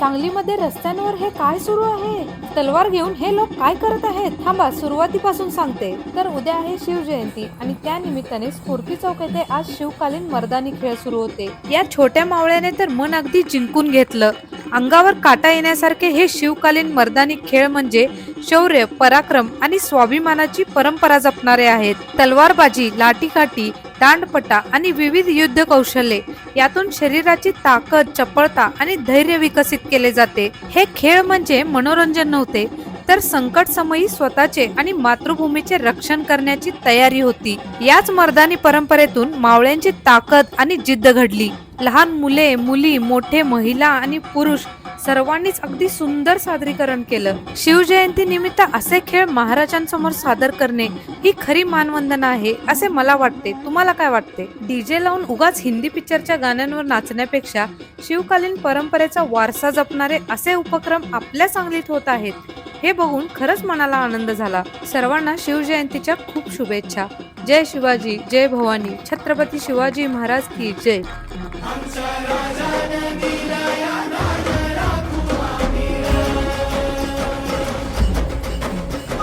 सांगलीमध्ये रस्त्यांवर हे काय सुरू आहे? तलवार घेऊन हे लोक काय करत आहेत? थांबा, सुरुवातीपासून सांगते. तर उद्या आहे शिवजयंती आणि त्या निमित्ताने स्फूर्ती चौक येथे आज शिवकालीन मर्दानी खेळ सुरू होते. या छोट्या मावळ्याने तर मन अगदी जिंकून घेतलं. अंगावर काटा येण्यासारखे हे शिवकालीन मर्दानी खेळ म्हणजे शौर्य, पराक्रम आणि स्वाभिमानाची परंपरा जपणारे आहेत. तलवारबाजी, लाठीकाठी, दांडपट्टा आणि विविध युद्ध कौशल्ये यातून शरीराची ताकद, चपळता आणि धैर्य विकसित केले जाते. हे खेळ म्हणजे मनोरंजन नव्हते, तर संकट समयी स्वतःचे आणि मातृभूमीचे रक्षण करण्याची तयारी होती. याच मर्दानी परंपरेतून मावळ्यांची ताकद आणि जिद्द घडली. लहान मुले, मुली, मोठे, महिला आणि पुरुष सर्वांनीच अगदी सुंदर सादरीकरण केलं. शिवजयंती निमित्त असे खेळ महाराजांसमोर सादर करणे ही खरी मानवंदना आहे असे मला वाटते. तुम्हाला काय वाटते? डीजे लावून उगाच हिंदी पिक्चरच्या गाण्यांवर नाचण्यापेक्षा शिवकालीन परंपरेचा वारसा जपणारे असे उपक्रम आपल्या सांगलीत होत आहेत. हे बघून खरंच मनाला आनंद झाला. सर्वांना शिवजयंतीच्या खूप शुभेच्छा. जय शिवाजी, जय भवानी, छत्रपती शिवाजी महाराज की जय.